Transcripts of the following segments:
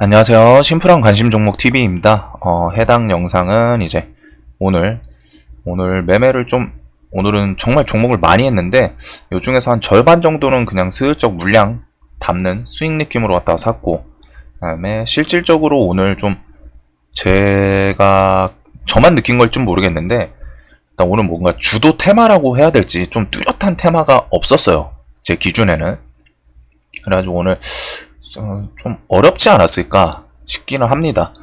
안녕하세요. 심플한 관심 종목 TV입니다. 해당 영상은 이제 오늘 매매를 오늘은 정말 종목을 많이 했는데 요 중에서 한 절반 정도는 그냥 슬쩍 물량 담는 수익 느낌으로 갖다가 샀고, 그다음에 실질적으로 오늘 좀 제가 저만 느낀 걸지 모르겠는데 일단 오늘 뭔가 주도 테마라고 해야 될지 좀 뚜렷한 테마가 없었어요. 제 기준에는. 그래가지고 오늘 좀 어렵지 않았을까 싶기는 합니다.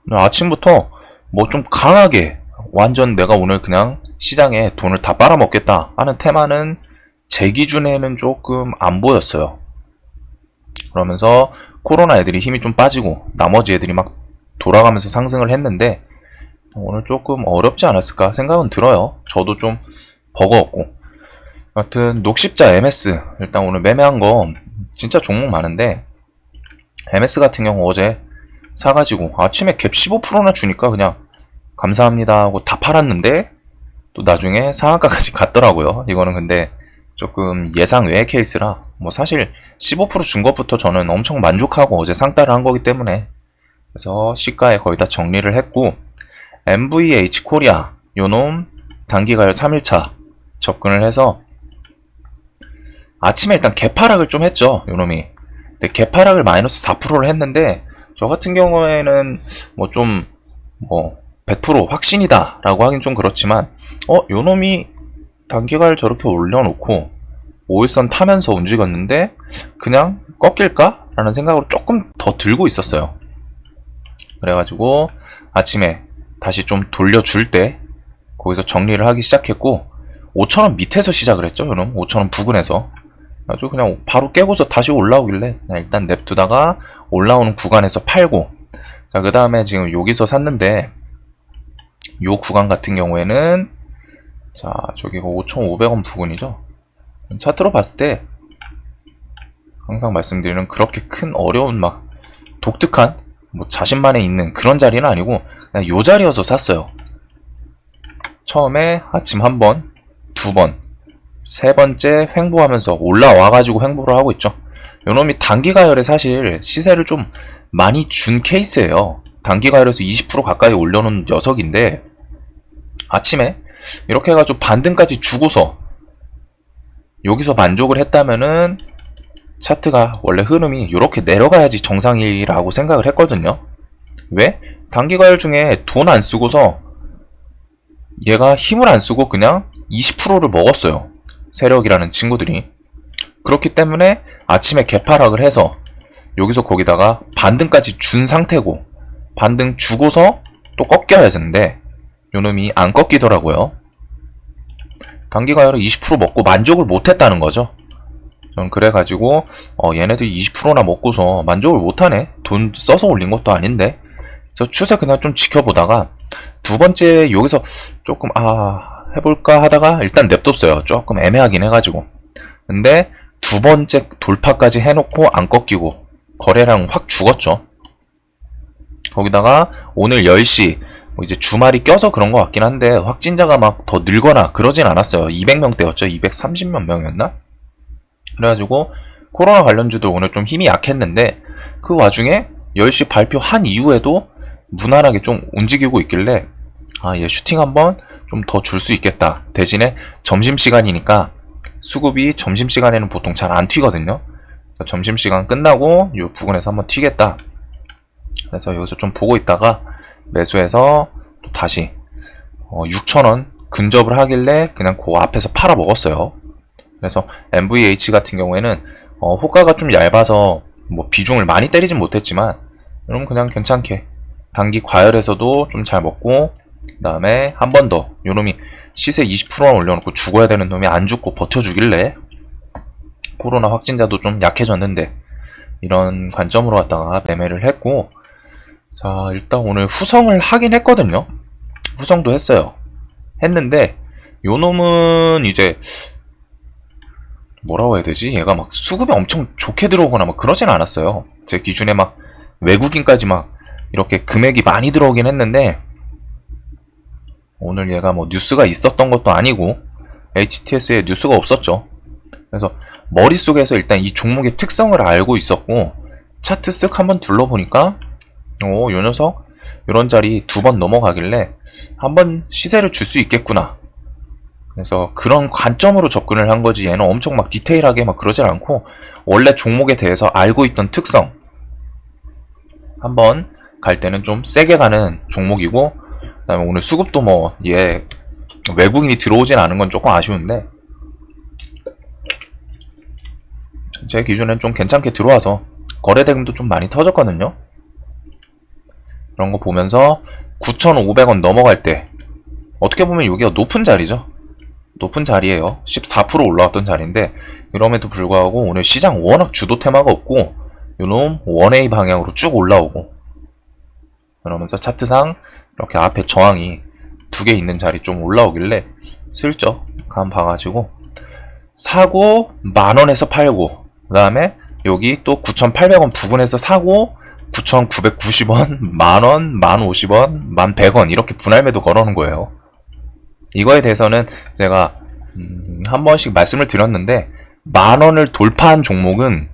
오늘 아침부터 뭐 좀 강하게 완전 내가 오늘 그냥 시장에 돈을 다 빨아먹겠다 하는 테마는 제 기준에는 조금 안 보였어요. 그러면서 코로나 애들이 힘이 좀 빠지고 나머지 애들이 막 돌아가면서 상승을 했는데 오늘 조금 어렵지 않았을까 생각은 들어요. 저도 좀 버거웠고. 하여튼 녹십자 MS 일단 오늘 매매한 거 진짜 종목 많은데 MS 같은 경우 어제 사가지고 아침에 갭 15%나 주니까 그냥 감사합니다 하고 다 팔았는데 또 나중에 상한가까지 갔더라고요. 이거는 근데 조금 예상 외의 케이스라 뭐 사실 15% 준 것부터 저는 엄청 만족하고 어제 상따를 한 거기 때문에 그래서 시가에 거의 다 정리를 했고, MVH 코리아 요놈 단기가열 3일차 접근을 해서 아침에 일단 개파락을 좀 했죠. 요놈이. 근데 개파락을 마이너스 4%를 했는데 저 같은 경우에는 뭐 좀 100% 확신이다 라고 하긴 좀 그렇지만 요놈이 단기가를 저렇게 올려놓고 5일선 타면서 움직였는데 그냥 꺾일까? 라는 생각으로 조금 더 들고 있었어요. 그래가지고 아침에 다시 좀 돌려줄 때 거기서 정리를 하기 시작했고 5,000원 밑에서 시작을 했죠. 요놈 5,000원 부근에서 아주 그냥 바로 깨고서 다시 올라오길래 그냥 일단 냅두다가 올라오는 구간에서 팔고, 자 그 다음에 지금 여기서 샀는데 요 구간 같은 경우에는 자 저기가 5,500원 부근이죠. 차트로 봤을 때 항상 말씀드리는 그렇게 큰 어려운 막 독특한 뭐 자신만에 있는 그런 자리는 아니고 그냥 요 자리여서 샀어요. 처음에 아침 한 번, 두 번, 세 번째 횡보하면서 올라와가지고 횡보를 하고 있죠. 요놈이 단기가열에 사실 시세를 좀 많이 준 케이스예요. 단기가열에서 20% 가까이 올려놓은 녀석인데 아침에 이렇게 해가지고 반등까지 주고서 여기서 만족을 했다면은 차트가 원래 흐름이 이렇게 내려가야지 정상이라고 생각을 했거든요. 왜? 단기가열 중에 돈 안 쓰고서 얘가 힘을 안 쓰고 그냥 20%를 먹었어요. 세력이라는 친구들이. 그렇기 때문에 아침에 개파락을 해서 여기서 거기다가 반등까지 준 상태고 반등 주고서 또 꺾여야 되는데 요놈이 안 꺾이더라고요. 단기가열을 20% 먹고 만족을 못했다는 거죠. 전 그래가지고 얘네들이 20%나 먹고서 만족을 못하네. 돈 써서 올린 것도 아닌데. 그래서 추세 그냥 좀 지켜보다가 두 번째 여기서 조금 해볼까 하다가 일단 냅뒀어요. 조금 애매하긴 해가지고. 근데 두 번째 돌파까지 해놓고 안 꺾이고 거래량 확 죽었죠. 거기다가 오늘 10시 뭐 이제 주말이 껴서 그런 것 같긴 한데 확진자가 막 더 늘거나 그러진 않았어요. 200명대였죠. 230몇 명이었나? 그래가지고 코로나 관련주도 오늘 좀 힘이 약했는데 그 와중에 10시 발표한 이후에도 무난하게 좀 움직이고 있길래 얘 슈팅 한번 좀 더 줄 수 있겠다. 대신에 점심시간이니까 수급이 점심시간에는 보통 잘 안 튀거든요. 그래서 점심시간 끝나고 이 부근에서 한번 튀겠다. 그래서 여기서 좀 보고 있다가 매수해서 또 다시 6,000원 근접을 하길래 그냥 그 앞에서 팔아 먹었어요. 그래서 MVH 같은 경우에는 호가가 좀 얇아서 뭐 비중을 많이 때리진 못했지만 여러분 그냥 괜찮게 단기 과열에서도 좀 잘 먹고, 그 다음에 한 번 더 요놈이 시세 20%만 올려놓고 죽어야 되는 놈이 안 죽고 버텨주길래 코로나 확진자도 좀 약해졌는데 이런 관점으로 갖다가 매매를 했고, 자 일단 오늘 후성을 하긴 했거든요. 후성도 했어요. 했는데 요놈은 이제 뭐라고 해야 되지? 얘가 막 수급이 엄청 좋게 들어오거나 막 그러진 않았어요. 제 기준에 막 외국인까지 막 이렇게 금액이 많이 들어오긴 했는데 오늘 얘가 뭐 뉴스가 있었던 것도 아니고 HTS에 뉴스가 없었죠. 그래서 머릿속에서 일단 이 종목의 특성을 알고 있었고 차트 쓱 한번 둘러보니까 요 녀석 요런 자리 2번 넘어가길래 한번 시세를 줄 수 있겠구나. 그래서 그런 관점으로 접근을 한 거지, 얘는 엄청 막 디테일하게 막 그러진 않고 원래 종목에 대해서 알고 있던 특성, 한번 갈 때는 좀 세게 가는 종목이고, 그 다음에 오늘 수급도 뭐 얘 외국인이 들어오진 않은 건 조금 아쉬운데 제 기준엔 좀 괜찮게 들어와서 거래대금도 좀 많이 터졌거든요. 그런 거 보면서 9,500원 넘어갈 때, 어떻게 보면 여기가 높은 자리죠. 높은 자리에요. 14% 올라왔던 자리인데, 이럼에도 불구하고 오늘 시장 워낙 주도 테마가 없고 요놈 1A 방향으로 쭉 올라오고, 그러면서 차트상 이렇게 앞에 저항이 2개 있는 자리 좀 올라오길래 슬쩍 감 봐가지고 사고 10,000원에서 팔고, 그 다음에 여기 또 9,800원 부근에서 사고 9,990원, 만원, 1,050원, 1,100원 이렇게 분할 매도 걸어놓은 거예요. 이거에 대해서는 제가 한 번씩 말씀을 드렸는데, 10,000원을 돌파한 종목은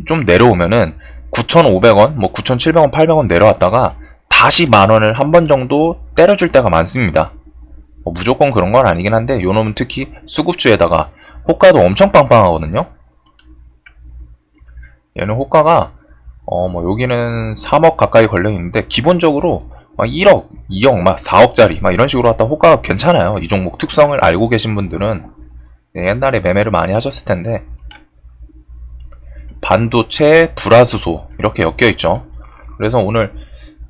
좀 내려오면은 9,500원, 뭐 9,700원, 800원 내려왔다가 다시 10,000원을 한 번 정도 때려줄 때가 많습니다. 뭐 무조건 그런 건 아니긴 한데, 요놈은 특히 수급주에다가 호가도 엄청 빵빵하거든요. 얘는 호가가 뭐 여기는 3억 가까이 걸려 있는데, 기본적으로 막 1억, 2억, 막 4억짜리 막 이런 식으로 왔다 호가가 괜찮아요. 이 종목 특성을 알고 계신 분들은 옛날에 매매를 많이 하셨을 텐데, 반도체, 불화수소 이렇게 엮여 있죠. 그래서 오늘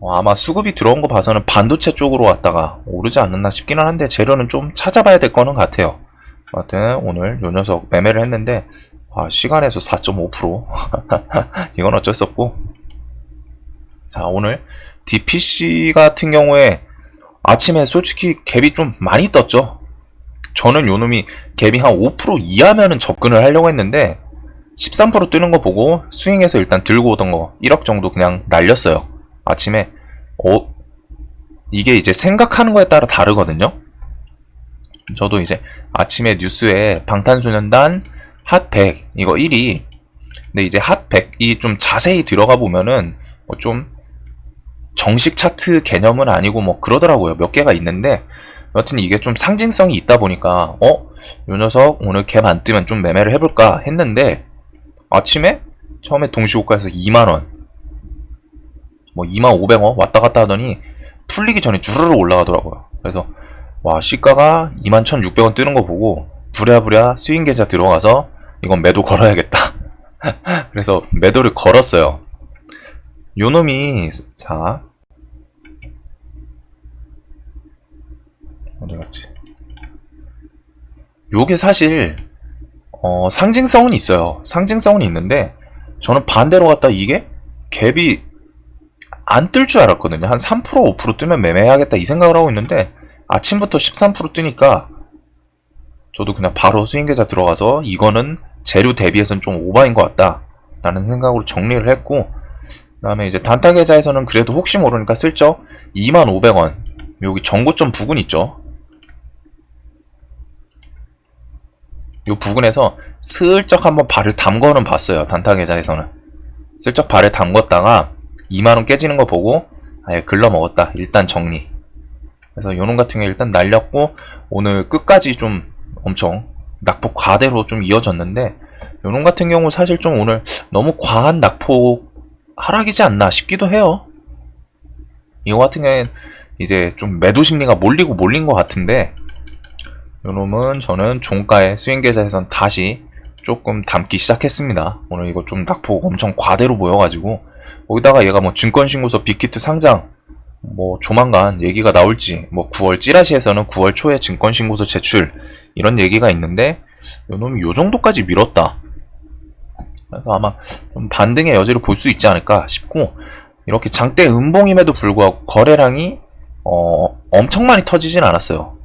아마 수급이 들어온 거 봐서는 반도체 쪽으로 왔다가 오르지 않았나 싶기는 한데, 재료는 좀 찾아봐야 될 거는 같아요. 아무튼 오늘 요 녀석 매매를 했는데 시간에서 4.5% 이건 어쩔 수 없고. 자, 오늘 DPC 같은 경우에 아침에 솔직히 갭이 좀 많이 떴죠. 저는 요놈이 갭이 한 5% 이하면은 접근을 하려고 했는데 13% 뜨는 거 보고 스윙해서 일단 들고 오던 거 1억 정도 그냥 날렸어요. 아침에 이게 이제 생각하는 거에 따라 다르거든요. 저도 이제 아침에 뉴스에 방탄소년단 핫 100 이거 1위, 근데 이제 핫 100이 좀 자세히 들어가 보면은 뭐 좀 정식 차트 개념은 아니고 뭐 그러더라고요. 몇 개가 있는데 여튼 이게 좀 상징성이 있다 보니까 요 녀석 오늘 갭 안 뜨면 좀 매매를 해볼까 했는데, 아침에 처음에 동시호가에서 2만원 뭐 25,000원 왔다 갔다 하더니 풀리기 전에 주르르 올라가더라고요. 그래서 와, 시가가 21,600원 뜨는 거 보고 부랴부랴 스윙 계좌 들어가서 이건 매도 걸어야겠다. 그래서 매도를 걸었어요. 요놈이, 자, 어디 갔지? 요게 사실 상징성은 있어요. 상징성은 있는데 저는 반대로 갔다 이게 갭이 안 뜰 줄 알았거든요. 한 3%, 5% 뜨면 매매해야겠다 이 생각을 하고 있는데 아침부터 13% 뜨니까 저도 그냥 바로 스윙 계좌 들어가서 이거는 재료 대비해서는 좀 오바인 것 같다 라는 생각으로 정리를 했고, 그 다음에 이제 단타 계좌에서는 그래도 혹시 모르니까 슬쩍 25,000원 여기 전고점 부근 있죠. 요 부근에서 슬쩍 한번 발을 담궈는 봤어요. 단타 계좌에서는 슬쩍 발을 담궜다가 2만원 깨지는 거 보고 아예 글러먹었다, 일단 정리. 그래서 요놈 같은 경우에 일단 날렸고, 오늘 끝까지 좀 엄청 낙폭 과대로 좀 이어졌는데, 요놈 같은 경우 사실 좀 오늘 너무 과한 낙폭 하락이지 않나 싶기도 해요. 이거 같은 경우에는 이제 좀 매도 심리가 몰린 것 같은데, 요놈은 저는 종가에 스윙 계좌에선 다시 조금 담기 시작했습니다. 오늘 이거 좀 낙폭 엄청 과대로 보여가지고, 거기다가 얘가 뭐 증권신고서 빅히트 상장 뭐 조만간 얘기가 나올지, 뭐 9월 찌라시에서는 9월 초에 증권신고서 제출 이런 얘기가 있는데, 요놈이 요 정도까지 밀었다. 그래서 아마 좀 반등의 여지를 볼 수 있지 않을까 싶고, 이렇게 장대 음봉임에도 불구하고 거래량이 엄청 많이 터지진 않았어요.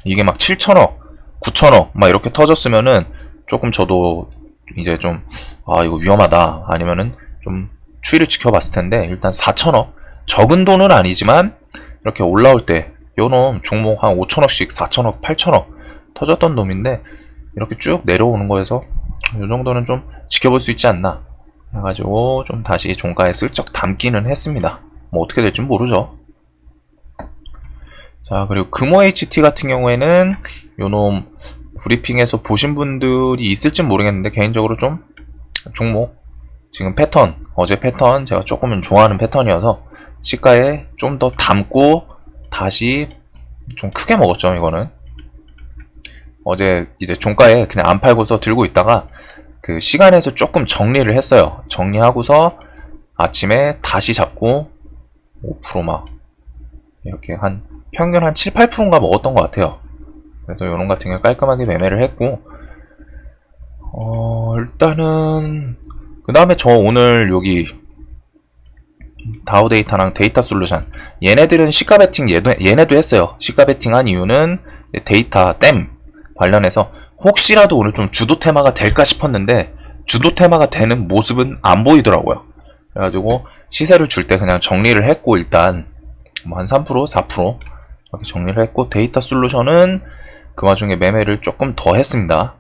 이게 막 7천억, 9천억 막 이렇게 터졌으면은 조금 저도 이제 좀 이거 위험하다, 아니면은 좀 추이를 지켜봤을 텐데, 일단 4천억 적은 돈은 아니지만 이렇게 올라올 때 요놈 종목 한 5천억씩 4천억, 8천억 터졌던 놈인데 이렇게 쭉 내려오는 거에서 요 정도는 좀 지켜볼 수 있지 않나 해가지고 좀 다시 종가에 슬쩍 담기는 했습니다. 뭐 어떻게 될지 모르죠. 자, 그리고 금호 HT 같은 경우에는 요놈 브리핑에서 보신 분들이 있을진 모르겠는데 개인적으로 좀 종목 지금 패턴 어제 패턴 제가 조금은 좋아하는 패턴이어서 시가에 좀 더 담고 다시 좀 크게 먹었죠. 이거는 어제 이제 종가에 그냥 안 팔고서 들고 있다가 그 시간에서 조금 정리를 했어요. 정리하고서 아침에 다시 잡고 5% 막 이렇게 한 평균 한 7, 8%인가 먹었던 것 같아요. 그래서 요런 같은 경우 깔끔하게 매매를 했고 일단은 그 다음에 저 오늘 여기 다우데이터랑 데이터 솔루션 얘네들은 시가 베팅 얘네도 했어요. 시가 베팅 한 이유는 데이터 댐 관련해서 혹시라도 오늘 좀 주도 테마가 될까 싶었는데 주도 테마가 되는 모습은 안 보이더라고요. 그래가지고 시세를 줄 때 그냥 정리를 했고 일단 뭐 한 3%, 4% 이렇게 정리를 했고 데이터 솔루션은 그 와중에 매매를 조금 더 했습니다.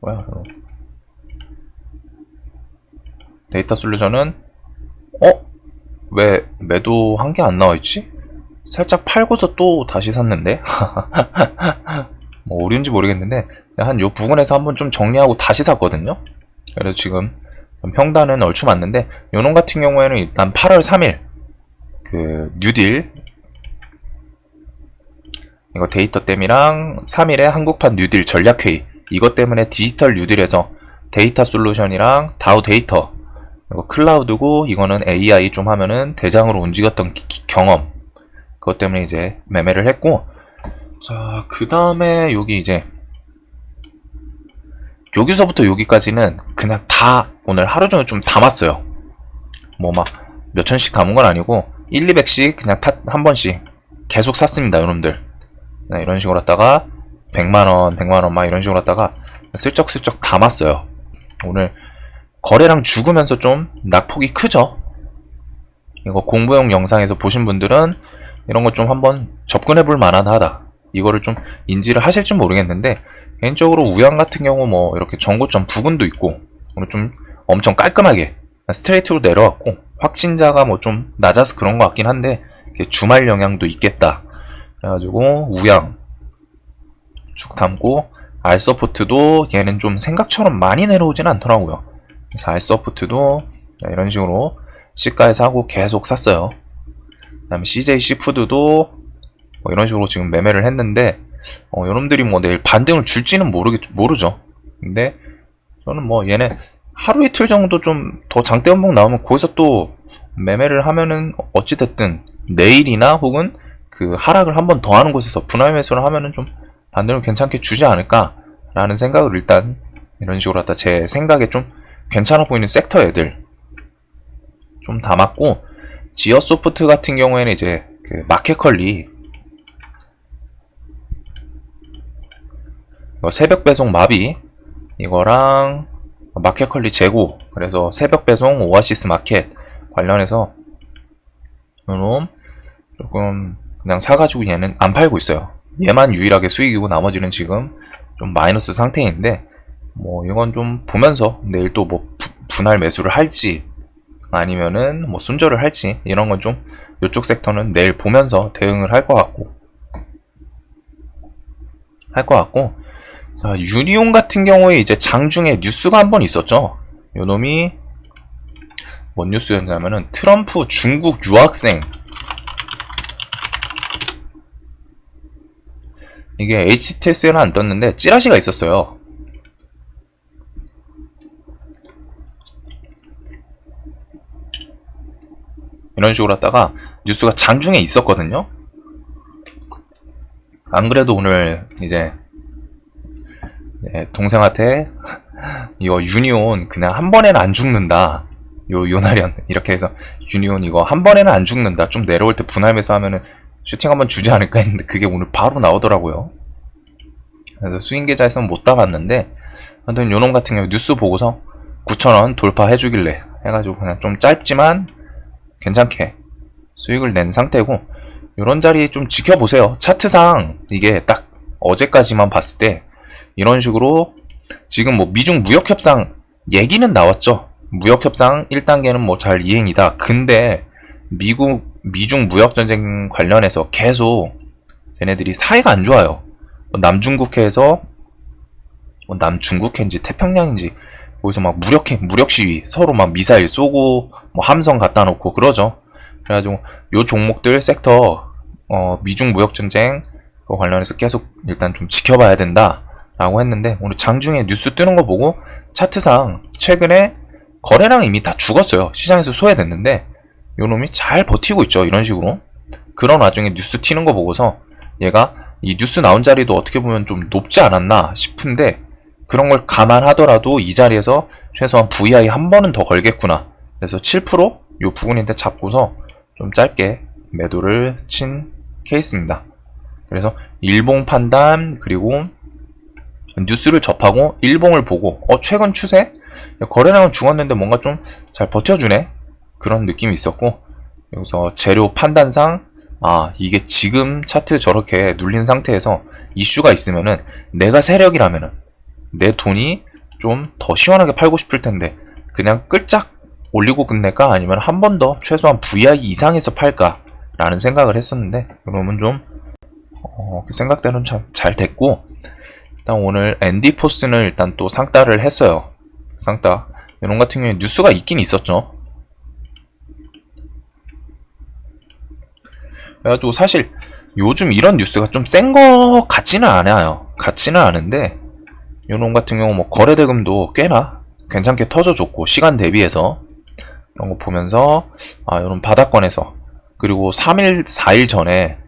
뭐야? 데이터 솔루션은 왜 매도 한 게 안 나와있지? 살짝 팔고서 또 다시 샀는데 뭐 오류인지 모르겠는데 한 요 부분에서 한번 좀 정리하고 다시 샀거든요. 그래서 지금 평단은 얼추 맞는데 요놈 같은 경우에는 일단 8월 3일 그 뉴딜 이거 데이터 댐이랑 3일에 한국판 뉴딜 전략회의 이것 때문에 디지털 뉴딜에서 데이터 솔루션이랑 다우 데이터 이거 클라우드고 이거는 AI 좀 하면은 대장으로 움직였던 경험 그것 때문에 이제 매매를 했고 자 그 다음에 여기 이제 여기서부터 여기까지는 그냥 다 오늘 하루 종일 좀 담았어요. 뭐 막 몇천씩 담은 건 아니고 1, 200씩 그냥 한 번씩 계속 샀습니다. 여러분들 이런 식으로 했다가 100만원 100만원 막 이런 식으로 했다가 슬쩍슬쩍 담았어요. 오늘 거래량 죽으면서 좀 낙폭이 크죠. 이거 공부용 영상에서 보신 분들은 이런 거 좀 한번 접근해 볼 만하다. 이거를 좀 인지를 하실지 모르겠는데 개인적으로 우양 같은 경우 뭐 이렇게 전고점 부근도 있고 오늘 좀 엄청 깔끔하게 스트레이트로 내려왔고 확진자가 뭐 좀 낮아서 그런 것 같긴 한데 주말 영향도 있겠다. 그래가지고 우양 쭉 담고 알서포트도 얘는 좀 생각처럼 많이 내려오진 않더라고요. 그래서 알서포트도 이런 식으로 시가에 사고 계속 샀어요. 그 다음에 CJ 시푸드도 뭐 이런 식으로 지금 매매를 했는데 여러분들이 뭐 내일 반등을 줄지는 모르죠. 근데 저는 뭐 얘네 하루 이틀 정도 좀 더 장대 음봉 나오면 거기서 또 매매를 하면은 어찌됐든 내일이나 혹은 그 하락을 한 번 더 하는 곳에서 분할 매수를 하면은 좀 반등을 괜찮게 주지 않을까 라는 생각을 일단 이런 식으로 갖다 제 생각에 좀 괜찮아 보이는 섹터 애들 좀 담았고 지어소프트 같은 경우에는 이제 그 마켓컬리 이거 새벽 배송 마비 이거랑 마켓컬리 재고 그래서 새벽 배송 오아시스 마켓 관련해서 요놈 조금 그냥 사가지고 얘는 안 팔고 있어요. 얘만 유일하게 수익이고 나머지는 지금 좀 마이너스 상태인데 뭐 이건 좀 보면서 내일 또 뭐 분할 매수를 할지 아니면은 뭐 순절을 할지 이런 건 좀 이쪽 섹터는 내일 보면서 대응을 할 것 같고 자 유니온 같은 경우에 이제 장중에 뉴스가 한 번 있었죠. 요놈이 뭔 뉴스였냐면은 트럼프 중국 유학생 이게 HTS에는 안 떴는데 찌라시가 있었어요. 이런 식으로 하다가 뉴스가 장중에 있었거든요. 안 그래도 오늘 이제 동생한테 이거 유니온 그냥 한 번에는 안 죽는다. 요나련 이렇게 해서 유니온 이거 한 번에는 안 죽는다. 좀 내려올 때 분할 매수하면은 슈팅 한번 주지 않을까 했는데 그게 오늘 바로 나오더라고요. 그래서 수익 계좌에서는 못 담았는데 하여튼 요놈 같은 경우 뉴스 보고서 9,000원 돌파해 주길래 해가지고 그냥 좀 짧지만 괜찮게 수익을 낸 상태고 요런 자리 좀 지켜보세요. 차트상 이게 딱 어제까지만 봤을 때 이런 식으로 지금 뭐 미중 무역 협상 얘기는 나왔죠. 무역협상 1단계는 뭐 잘 이행이다. 근데 미중 무역전쟁 관련해서 계속 쟤네들이 사이가 안 좋아요. 뭐 남중국해에서 뭐 남중국해인지 태평양인지 거기서 막 무력 시위 서로 막 미사일 쏘고 뭐 함성 갖다 놓고 그러죠. 그래가지고 요 종목들 섹터 미중 무역전쟁 그거 관련해서 계속 일단 좀 지켜봐야 된다 라고 했는데, 오늘 장중에 뉴스 뜨는 거 보고 차트상 최근에 거래량 이미 다 죽었어요. 시장에서 소외됐는데 요놈이 잘 버티고 있죠. 이런 식으로. 그런 와중에 뉴스 튀는 거 보고서 얘가 이 뉴스 나온 자리도 어떻게 보면 좀 높지 않았나 싶은데, 그런 걸 감안하더라도 이 자리에서 최소한 VI 한 번은 더 걸겠구나. 그래서 7%? 요 부근인데 잡고서 좀 짧게 매도를 친 케이스입니다. 그래서 일봉 판단, 그리고 뉴스를 접하고 일봉을 보고 최근 추세? 거래량은 죽었는데 뭔가 좀 잘 버텨주네? 그런 느낌이 있었고, 여기서 재료 판단상 이게 지금 차트 저렇게 눌린 상태에서 이슈가 있으면은 내가 세력이라면은 내 돈이 좀 더 시원하게 팔고 싶을 텐데 그냥 끌짝 올리고 끝낼까? 아니면 한 번 더 최소한 VI 이상에서 팔까? 라는 생각을 했었는데, 그러면 좀 그 생각대로는 참 잘 됐고, 일단 오늘 앤디포스는 일단 또 상따를 했어요. 상따. 이런 같은 경우에 뉴스가 있긴 있었죠. 그래가지고 사실 요즘 이런 뉴스가 좀 센 거 같지는 않아요. 같지는 않은데, 요놈 같은 경우 뭐 거래대금도 꽤나 괜찮게 터져줬고, 시간 대비해서 이런 거 보면서 요런 바닥권에서, 그리고 3일 4일 전에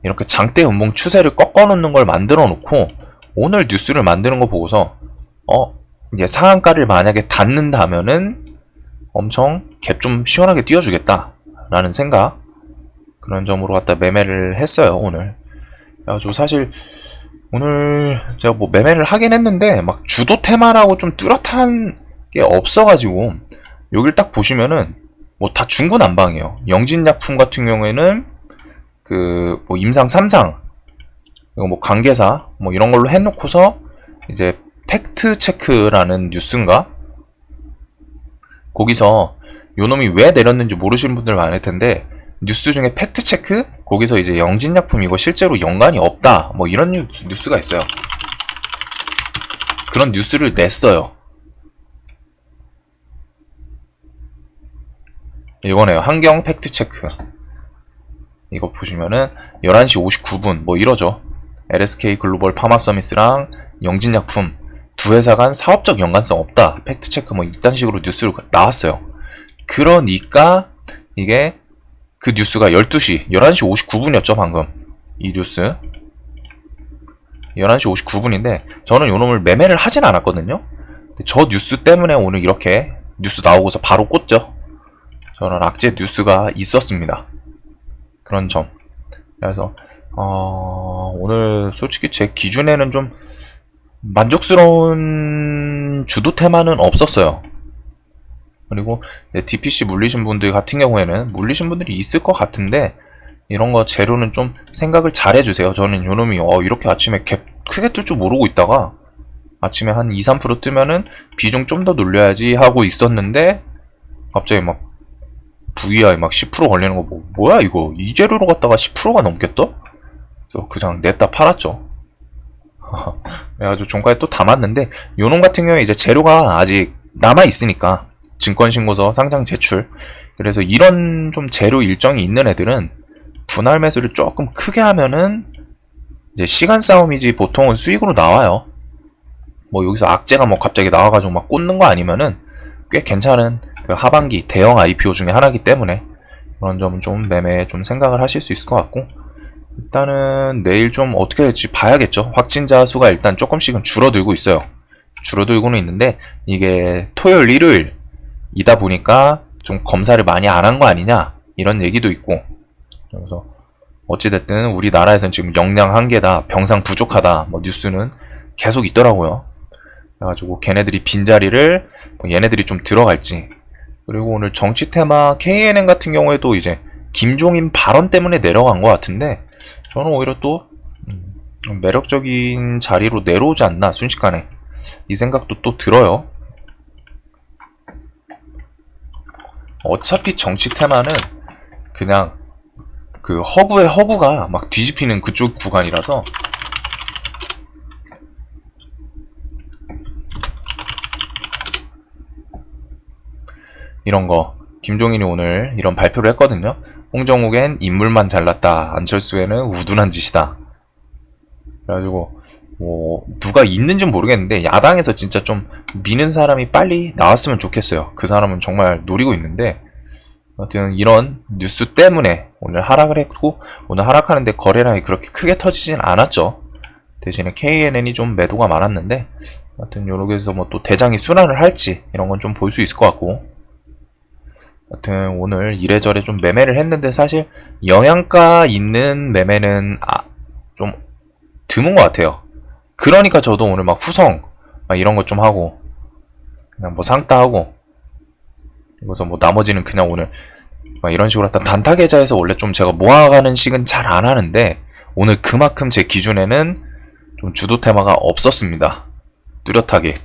이렇게 장대 음봉 추세를 꺾어 놓는 걸 만들어 놓고 오늘 뉴스를 만드는 거 보고서 이제 상한가를 만약에 닿는다면은 엄청 갭 좀 시원하게 띄워주겠다 라는 생각, 그런 점으로 갖다 매매를 했어요. 오늘 그래가지고 사실 오늘 제가 뭐 매매를 하긴 했는데 막 주도 테마라고 좀 뚜렷한 게 없어가지고, 여길 딱 보시면은 뭐 다 중구난방이에요. 영진약품 같은 경우에는 그 뭐 임상 3상 이거 뭐 관계사 뭐 이런 걸로 해놓고서 이제 팩트 체크라는 뉴스인가? 거기서 요놈이 왜 내렸는지 모르시는 분들 많을 텐데, 뉴스 중에 팩트 체크? 거기서 이제 영진약품 이거 실제로 연관이 없다 뭐 이런 뉴스가 있어요. 그런 뉴스를 냈어요. 이거네요. 한경 팩트 체크. 이거 보시면은 11시 59분 뭐 이러죠. LSK 글로벌 파마 서미스랑 영진약품 두 회사 간 사업적 연관성 없다. 팩트 체크 뭐 이딴 식으로 뉴스로 나왔어요. 그러니까 이게 그 뉴스가 11시 59분이었죠 방금. 이 뉴스 11시 59분인데 저는 요놈을 매매를 하진 않았거든요. 저 뉴스 때문에 오늘 이렇게 뉴스 나오고서 바로 꽂죠. 저는 악재 뉴스가 있었습니다. 그런 점. 그래서 오늘 솔직히 제 기준에는 좀 만족스러운 주도 테마는 없었어요. 그리고 DPC 물리신 분들 같은 경우에는 물리신 분들이 있을 것 같은데, 이런 거 재료는 좀 생각을 잘 해주세요. 저는 요놈이 이렇게 아침에 갭 크게 뜰 줄 모르고 있다가 아침에 한 2-3% 뜨면은 비중 좀 더 놀려야지 하고 있었는데, 갑자기 막 VI 막 10% 걸리는 거 보고 뭐야 이거 이 재료로 갔다가 10%가 넘겠다? 그래서 그냥 냈다 팔았죠. 그래가지고 종가에 또 담았는데, 요놈 같은 경우에 이제 재료가 아직 남아있으니까 증권신고서 상장 제출, 그래서 이런 좀 재료 일정이 있는 애들은 분할 매수를 조금 크게 하면은 이제 시간 싸움이지 보통은 수익으로 나와요. 뭐 여기서 악재가 뭐 갑자기 나와가지고 막 꽂는 거 아니면은 꽤 괜찮은 그 하반기 대형 IPO 중에 하나이기 때문에 그런 점은 좀 매매에 좀 생각을 하실 수 있을 것 같고, 일단은 내일 좀 어떻게 될지 봐야겠죠. 확진자 수가 일단 조금씩은 줄어들고 있어요. 줄어들고는 있는데 이게 토요일 일요일이다 보니까 좀 검사를 많이 안 한 거 아니냐 이런 얘기도 있고, 그래서 어찌됐든 우리나라에서는 지금 역량 한계다, 병상 부족하다 뭐 뉴스는 계속 있더라고요. 그래가지고 걔네들이 빈자리를 얘네들이 좀 들어갈지, 그리고 오늘 정치 테마 KNN 같은 경우에도 이제 김종인 발언 때문에 내려간 것 같은데, 저는 오히려 또 매력적인 자리로 내려오지 않나 순식간에 이 생각도 또 들어요. 어차피 정치 테마는 그냥 그 허구의 허구가 막 뒤집히는 그쪽 구간이라서 이런 거 김종인이 오늘 이런 발표를 했거든요. 홍정욱엔 인물만 잘났다. 안철수에는 우둔한 짓이다. 그래가지고 뭐 누가 있는지는 모르겠는데 야당에서 진짜 좀 미는 사람이 빨리 나왔으면 좋겠어요. 그 사람은 정말 노리고 있는데 아무튼 이런 뉴스 때문에 오늘 하락을 했고 오늘 하락하는데 거래량이 그렇게 크게 터지진 않았죠. 대신에 KNN이 좀 매도가 많았는데 아무튼 요렇게해서 뭐 또 대장이 순환을 할지 이런 건 좀 볼 수 있을 것 같고 하여튼 오늘 이래저래 좀 매매를 했는데 사실 영양가 있는 매매는 좀 드문 것 같아요. 그러니까 저도 오늘 막 후성 막 이런 것 좀 하고 그냥 뭐 상따하고 그래서 뭐 나머지는 그냥 오늘 막 이런 식으로 했다. 단타 계좌에서 원래 좀 제가 모아가는 식은 잘 안 하는데 오늘 그만큼 제 기준에는 좀 주도 테마가 없었습니다. 뚜렷하게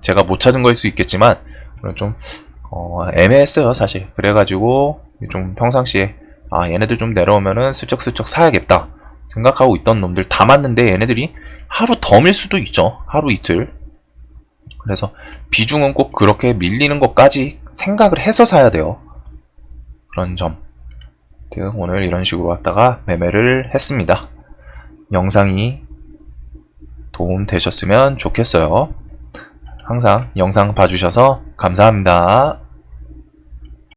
제가 못 찾은 거일 수 있겠지만 오늘 좀 애매했어요 사실. 그래가지고 좀 평상시에 얘네들 좀 내려오면은 슬쩍슬쩍 사야겠다 생각하고 있던 놈들 다 맞는데 얘네들이 하루 더 밀 수도 있죠. 하루 이틀. 그래서 비중은 꼭 그렇게 밀리는 것까지 생각을 해서 사야 돼요. 그런 점. 오늘 이런 식으로 왔다가 매매를 했습니다. 영상이 도움 되셨으면 좋겠어요. 항상 영상 봐주셔서 감사합니다.